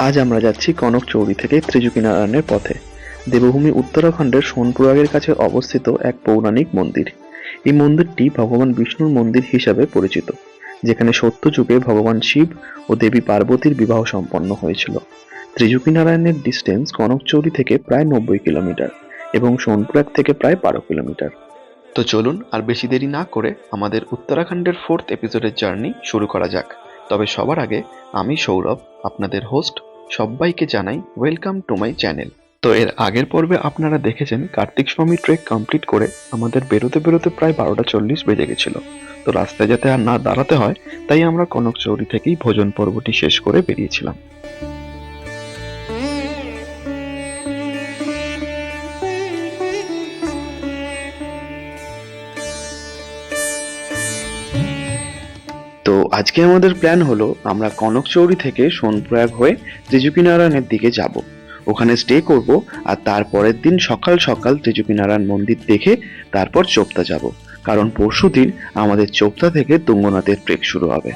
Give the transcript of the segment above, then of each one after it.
আজ আমরা যাচ্ছি কনকচৌরি থেকে ত্রিজুকিনারায়ণের পথে। দেবভূমি উত্তরাখণ্ডের সোনপুরাগের কাছে অবস্থিত এক পৌরাণিক মন্দির। এই মন্দিরটি ভগবান বিষ্ণুর মন্দির হিসাবে পরিচিত, যেখানে সত্যযুগে ভগবান শিব ও দেবী পার্বতীর বিবাহ সম্পন্ন হয়েছিল। ত্রিজুকিনারায়ণের ডিস্টেন্স কনকচৌরি থেকে প্রায় 90 কিলোমিটার এবং সোনপুরাগ থেকে প্রায় 12 কিলোমিটার। তো চলুন আর বেশি দেরি না করে আমাদের উত্তরাখণ্ডের 4th এপিসোডের জার্নি শুরু করা যাক। তবে সবার আগে আমি সৌরভ, আপনাদের হোস্ট, সবাইকে জানাই ওয়েলকাম টু মাই চ্যানেল। তো এর আগের পর্বে আপনারা দেখেছেন কার্তিক স্বামী ট্রেক কমপ্লিট করে আমাদের বেরোতে বেরোতে প্রায় 12:40 বেজে গেছিল। তো রাস্তায় যাতে আর না দাঁড়াতে হয় তাই আমরা কনকচৌরি থেকেই ভোজন পর্বটি শেষ করে বেরিয়েছিলাম। তো আজকে আমাদের প্ল্যান হলো আমরা কনকচৌরি থেকে সোনপ্রয়াগ হয়ে ত্রিজুকিনারায়ণের দিকে যাব, ওখানে স্টে করব আর তারপরের দিন সকাল সকাল ত্রিজুকিনারায়ণ মন্দির দেখে তারপর চোপতা যাব, কারণ পরশুদিন আমাদের চোপতা থেকে তুঙ্গনাথের ট্রেক শুরু হবে।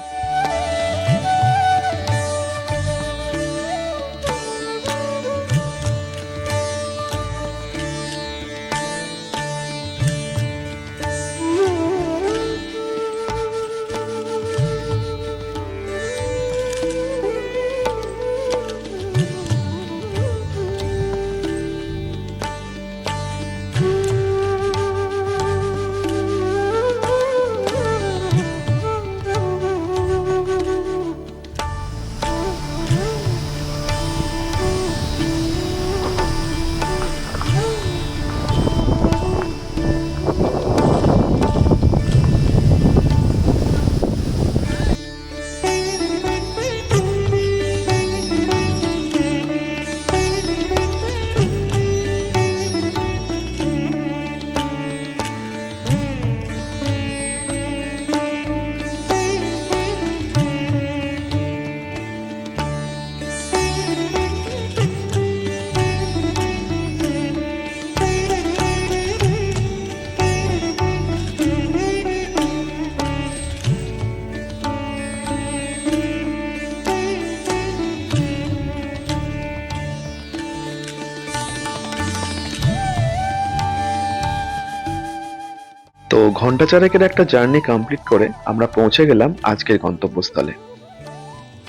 তো ঘন্টা চারেকের একটা জার্নি কমপ্লিট করে আমরা পৌঁছে গেলাম আজকের গন্তব্যস্থলে।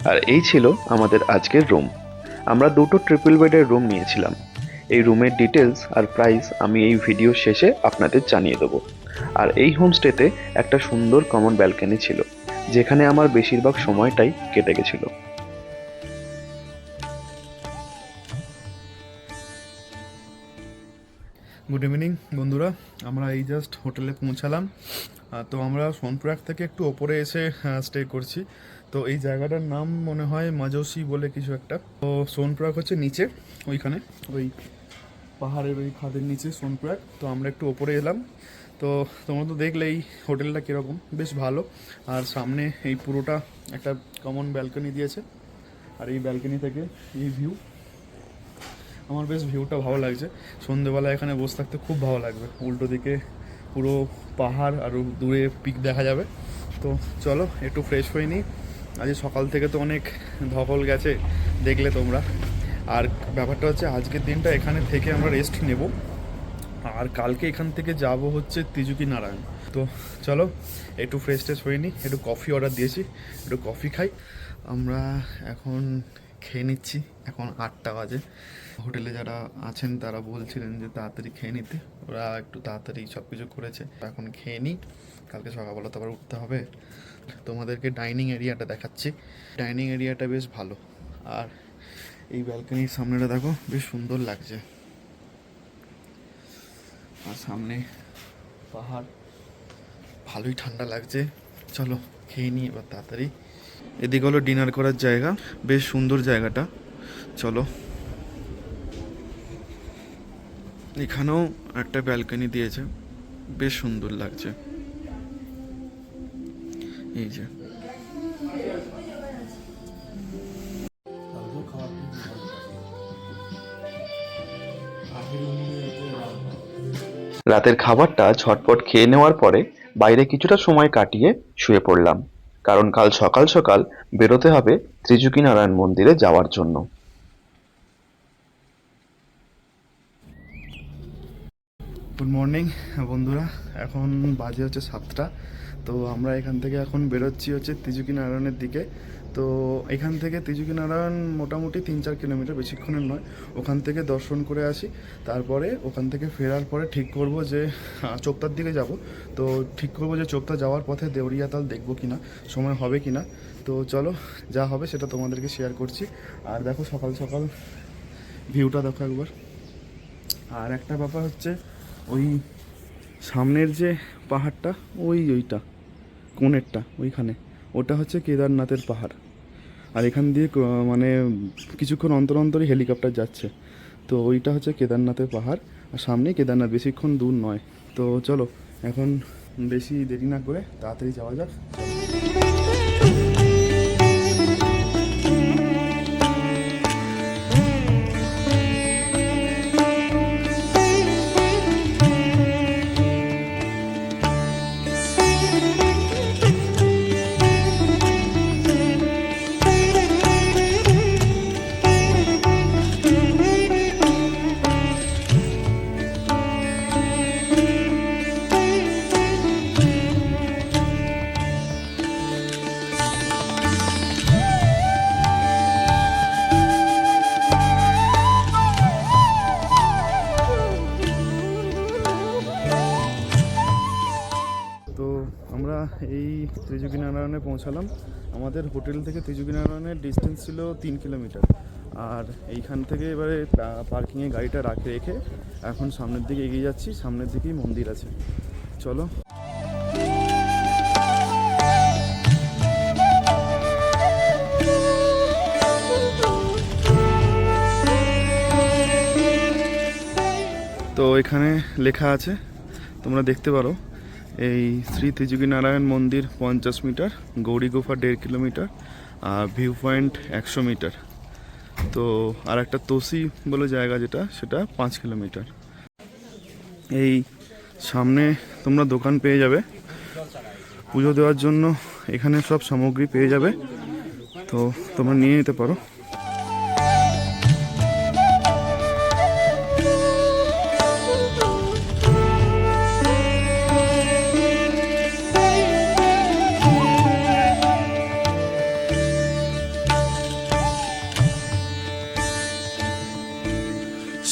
আর এই ছিল আমাদের আজকের রুম। আমরা দুটো ট্রিপল বেডের রুম নিয়েছিলাম। এই রুমের ডিটেলস আর প্রাইস আমি এই ভিডিও শেষে আপনাদের জানিয়ে দেবো। আর এই হোমস্টেতে একটা সুন্দর কমন ব্যালকনি ছিল, যেখানে আমার বেশিরভাগ সময়টাই কেটে গেছিল। গুড ইভিনিং বন্ধুরা, আমরা এই জাস্ট হোটেলে পৌঁছালাম। তো আমরা সোনপ্রয়াগ থেকে একটু ওপরে এসে স্টে করছি। তো এই জায়গাটার নাম মনে হয় মাজৌসি বলে কিছু একটা। তো সোনপ্রয়াগ হচ্ছে নিচে, ওইখানে ওই পাহাড়ের ওই খাদের নিচে সোনপ্রয়াগ। তো আমরা একটু ওপরে এলাম। তো তোমরা তো দেখলে এই হোটেলটা কীরকম, বেশ ভালো। আর সামনে এই পুরোটা একটা কমন ব্যালকনি দিয়েছে, আর এই ব্যালকনি থেকে এই ভিউ, আমার বেশ ভিউটা ভালো লাগছে। সন্ধেবেলা এখানে বসে থাকতে খুব ভালো লাগবে। উল্টো দিকে পুরো পাহাড় আর দূরে পিক দেখা যাবে। তো চলো একটু ফ্রেশ হয়ে নিই। আজ সকাল থেকে তো অনেক ধকল গেছে, দেখলে তোমরা। আর ব্যাপারটা হচ্ছে আজকের দিনটা এখানে থেকে আমরা রেস্ট নেব, আর কালকে এখান থেকে যাব হচ্ছে ত্রিজুকিনারায়ণ। তো চলো একটু ফ্রেশ ট্রেশ হয়ে নিই। একটু কফি অর্ডার দিয়েছি, একটু কফি খাই। আমরা এখন খেয়ে নিচ্ছি, এখন 8টা বাজে। হোটেলে যারা আছেন তারা বলছিলেন যে তাড়াতাড়ি খেয়ে নিতে, ওরা একটু তাড়াতাড়ি সব কিছু করেছে। এখন খেয়ে নিই, কালকে সকালবেলা তো আবার উঠতে হবে। তোমাদেরকে ডাইনিং এরিয়াটা দেখাচ্ছি। ডাইনিং এরিয়াটা বেশ ভালো, আর এই ব্যালকনির সামনেটা দেখো, বেশ সুন্দর লাগছে। আর সামনে পাহাড়, ভালোই ঠান্ডা লাগছে। চলো খেয়ে নিই এবার তাড়াতাড়ি। এদিকে হলো ডিনার করার জায়গা, বেশ সুন্দর জায়গাটা। চলো, এখানেও একটা ব্যালকনি দিয়েছে, বেশ সুন্দর লাগছে। এই যে রাতের খাবারটা ঝটপট খেয়ে নেওয়ার পরে বাইরে কিছুটা সময় কাটিয়ে শুয়ে পড়লাম, কারণ কাল সকাল সকাল বেরোতে হবে ত্রিযুগী নারায়ণ মন্দিরে যাওয়ার জন্য। গুড মর্নিং বন্ধুরা, এখন বাজে হচ্ছে 7টা। তো আমরা এখান থেকে এখন বেরোচ্ছি হচ্ছে ত্রিযুগী নারায়ণের দিকে। তো এখান থেকে ত্রিযুগী নারায়ণ মোটামুটি 3-4 কিলোমিটার, বেশিক্ষণের নয়। ওখান থেকে দর্শন করে আসি, তারপরে ওখান থেকে ফেরার পরে ঠিক করব যে চোপতার দিকে যাব। তো ঠিক করব যে চোপতা যাওয়ার পথে দেউরিয়া তাল দেখবো কিনা, সময় হবে কিনা। তো চলো, যা হবে সেটা তোমাদেরকে শেয়ার করছি। আর দেখো সকাল সকাল ভিউটা দেখো একবার। আর একটা ব্যাপার হচ্ছে, ওই সামনের যে পাহাড়টা, ওইটা কোণেরটা ওইখানে, ওটা হচ্ছে কেদারনাথের পাহাড়। আর এখান দিয়ে মানে কিছুক্ষণ অন্তর অন্তরই হেলিকপ্টার যাচ্ছে। তো ওইটা হচ্ছে কেদারনাথের পাহাড়, আর সামনেই কেদারনাথ, বেশিক্ষণ দূর নয়। তো চলো, এখন বেশি দেরি না করে তাড়াতাড়ি যাওয়া যাক। তো আমরা এই ত্রিযুগী নারায়ণে পৌঁছালাম। আমাদের হোটেল থেকে ত্রিযুগী নারায়ণের ডিস্টেন্স ছিল 3 কিলোমিটার। আর এইখান থেকে এবারে পার্কিংয়ে গাড়িটা রেখে এখন সামনের দিকে এগিয়ে যাচ্ছি। সামনের দিকেই মন্দির আছে, চলো। তো এখানে লেখা আছে, তোমরা দেখতে পারো, এই শ্রী ত্রিযুগী নারায়ণ মন্দির 50 মিটার, গৌরী গুফা 1.5 কিলোমিটার, আর ভিউ পয়েন্ট 100 মিটার। তো আর একটা তোষি বলে জায়গা যেটা, সেটা 5 কিলোমিটার। এই সামনে তোমরা দোকান পেয়ে যাবে পুজো দেওয়ার জন্য, এখানে সব সামগ্রী পেয়ে যাবে, তো তোমরা নিয়ে নিতে পারো।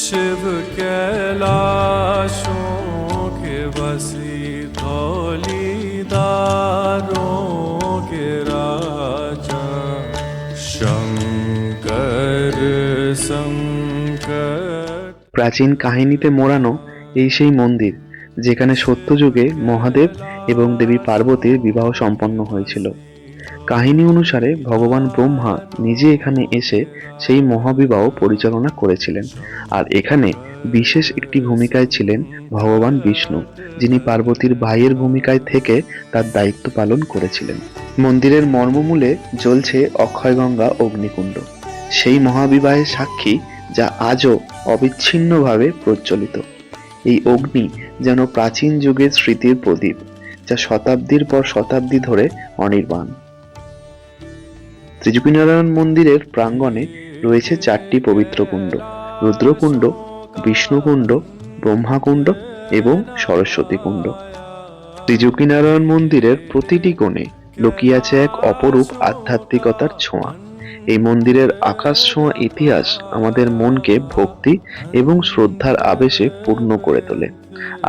शिव कैलाशों के बसी धौलीदारों के राजा शंकर संकट। প্রাচীন কাহিনীতে মোড়ানো এই সেই মন্দির যেখানে সত্যযুগে মহাদেব এবং দেবী পার্বতীর বিবাহ সম্পন্ন হয়েছিল। কাহিনী অনুসারে ভগবান ব্রহ্মা নিজে এখানে এসে সেই মহাবিবাহ পরিচালনা করেছিলেন। আর এখানে বিশেষ একটি ভূমিকায় ছিলেন ভগবান বিষ্ণু, যিনি পার্বতীর ভাইয়ের ভূমিকায় থেকে তার দায়িত্ব পালন করেছিলেন। মন্দিরের মর্মমূলে জ্বলছে অক্ষয়গঙ্গা অগ্নিকুণ্ড, সেই মহাবিবাহের সাক্ষী যা আজও অবিচ্ছিন্নভাবে প্রজ্বলিত। এই অগ্নি যেন প্রাচীন যুগের স্মৃতির প্রদীপ, যা শতাব্দীর পর শতাব্দী ধরে অনির্বাণ। ত্রিযুগী নারায়ণ মন্দিরের প্রাঙ্গণে রয়েছে 4টি পবিত্র কুণ্ড: রুদ্রকুণ্ড, বিষ্ণুকুণ্ড, ব্রহ্মাকুণ্ড এবং সরস্বতী কুণ্ড। ত্রিযুগী নারায়ণ মন্দিরের প্রতিটি কোণে লুকিয়ে আছে এক অপরূপ আধ্যাত্মিকতার ছোঁয়া। এই মন্দিরের আকাশ ছোঁয়া ইতিহাস আমাদের মনকে ভক্তি এবং শ্রদ্ধার আবেশে পূর্ণ করে তোলে।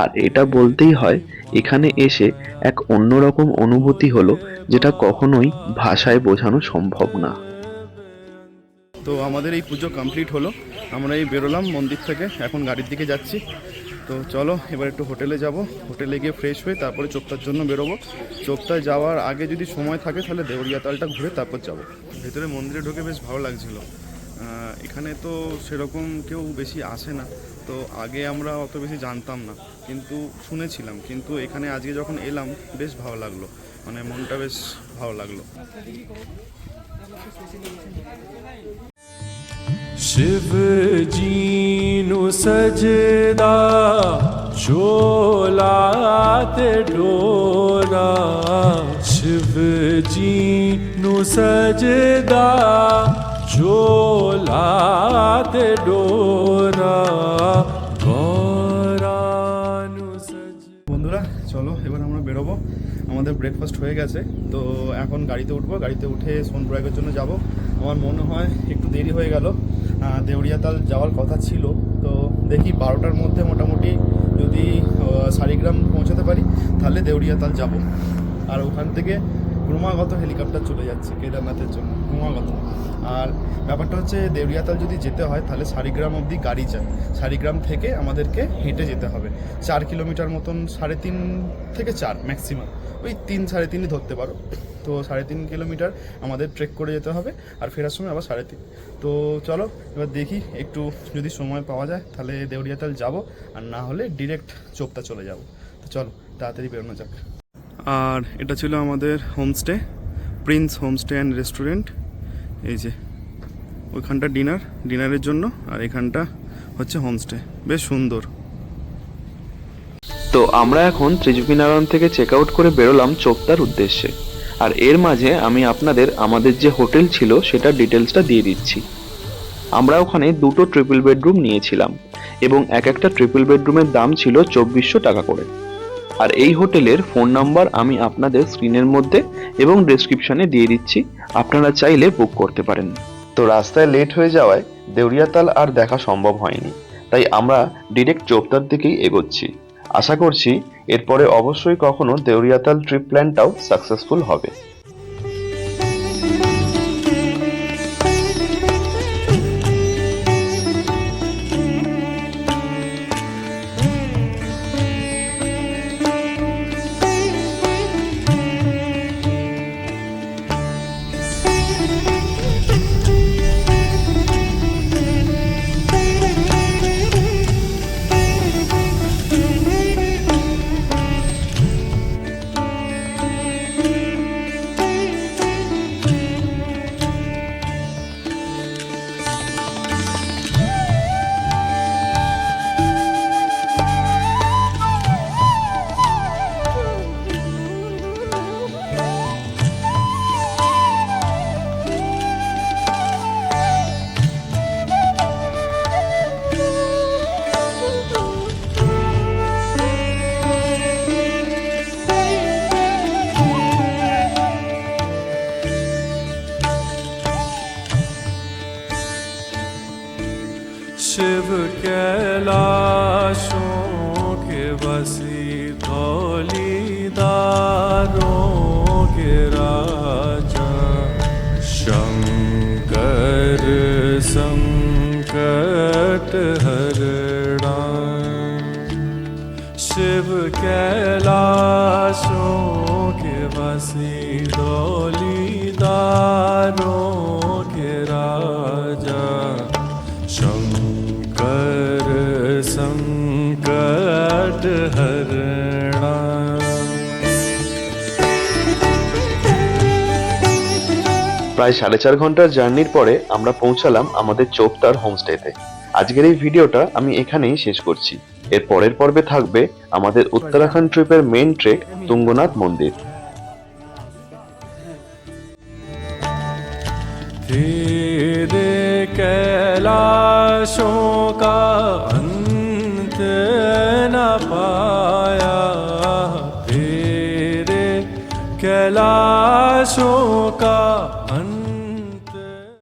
আর এটা বলতেই হয়, এখানে এসে এক অন্যরকম অনুভূতি হলো, যেটা কখনোই ভাষায় বোঝানো সম্ভব না। তো আমাদের এই পুজো কমপ্লিট হলো, আমরা এই বেরোলাম মন্দির থেকে, এখন গাড়ির দিকে যাচ্ছি। তো চলো এবার একটু হোটেলে যাব, হোটেলে গিয়ে ফ্রেশ হয়ে তারপরে চোপতার জন্য বেরোবো। চোপতায় যাওয়ার আগে যদি সময় থাকে তাহলে দেউরিয়া তালটা ঘুরে তারপর যাব। ভেতরে মন্দিরে ঢুকে বেশ ভালো লাগছিল। এখানে তো সেরকম কেউ বেশি আসে না, তো আগে আমরা অত বেশি জানতাম না, কিন্তু শুনেছিলাম। কিন্তু এখানে আজকে যখন এলাম বেশ ভালো লাগলো, মানে মনটা বেশ ভালো লাগলো। शिव जी नु सजदा झोलाते डोरा, शिव जी नु सजदा झोलाते डोरा, गौरा नु सज। বন্ধুরা চলো এবার আমরা বেরোবো। আমাদের ব্রেকফাস্ট হয়ে গেছে, তো এখন গাড়িতে উঠবো। গাড়িতে উঠে সোনপ্রয়াগের জন্য যাব। আমার মনে হয় একটু দেরি হয়ে গেল, দেউরিয়াতাল যাওয়ার কথা ছিল। তো দেখি 12টার মধ্যে মোটামুটি যদি সারিগ্রাম পৌঁছাতে পারি তাহলে দেউরিয়াতাল যাব। আর ওখান থেকে ক্রমাগত হেলিকপ্টার চলে যাচ্ছে কেদারনাথের জন্য, ক্রমাগত। আর ব্যাপারটা হচ্ছে দেউরিয়াতাল যদি যেতে হয় তাহলে সারিগ্রাম অবধি গাড়ি যায়, সারিগ্রাম থেকে আমাদেরকে হেঁটে যেতে হবে 4 কিলোমিটার মতন, 3.5 থেকে 4 ম্যাক্সিমাম, ওই 3-3.5 ধরতে পারো। তো 3.5 কিলোমিটার আমাদের ট্রেক করে যেতে হবে, আর ফেরার সময় আবার 3.5। তো চলো এবার দেখি একটু যদি সময় পাওয়া যায় তাহলে দেউরিয়াতাল যাব, আর না হলে ডিরেক্ট চোপতা চলে যাব। তো চলো তাড়াতাড়ি বেরোনো যাক। আর এটা ছিল আমাদের homestay, Prince homestay and restaurant. এই যে ওইখানটা ডিনারের জন্য, আর এখানটা হচ্ছে হোমস্টে, বেশ সুন্দর। তো আমরা এখন ত্রিজুকিনারায়ণ থেকে চেক আউট করে বেরোলাম চোপতার উদ্দেশ্যে। আর এর মাঝে আমি আপনাদের আমাদের যে হোটেল ছিল সেটা ডিটেলসটা দিয়ে দিচ্ছি। আমরা ওখানে 2টো ট্রিপল বেডরুম নিয়েছিলাম, এবং এক একটা ট্রিপল বেডরুমের দাম ছিল 2400 টাকা করে। আর এই হোটেলের ফোন নাম্বার আমি আপনাদের স্ক্রিনের মধ্যে এবং ডেসক্রিপশনে দিয়ে দিচ্ছি, আপনারা চাইলে বুক করতে পারেন। তো রাস্তায় লেট হয়ে যাওয়ায় দেউরিয়াতাল আর দেখা সম্ভব হয়নি, তাই আমরা ডিরেক্ট চোপতার দিকেই এগোচ্ছি। আশা করছি এরপরে অবশ্যই কখনো দেউরিয়াতাল ট্রিপ প্ল্যানটাও সাকসেসফুল হবে। शिव कैलाशों के बसी धौलीदारों के राजा, शंकर संकट हरणा। शिव कैलाशों के बसी धौलीदारों के राजा, शंकर संकट हरणा। প্রায় 4.5 ঘন্টার জার্নির পরে আমরা পৌঁছালাম আমাদের চোপতার হোমস্টেতে। আজকের এই ভিডিওটা আমি এখানেই শেষ করছি। এর পরের পর্বে থাকবে আমাদের উত্তরাখণ্ড ট্রিপের মেইন ট্রেক তুঙ্গনাথ মন্দির। तेरे कैलाशों का अंत न पाया, तेरे कैलाशों का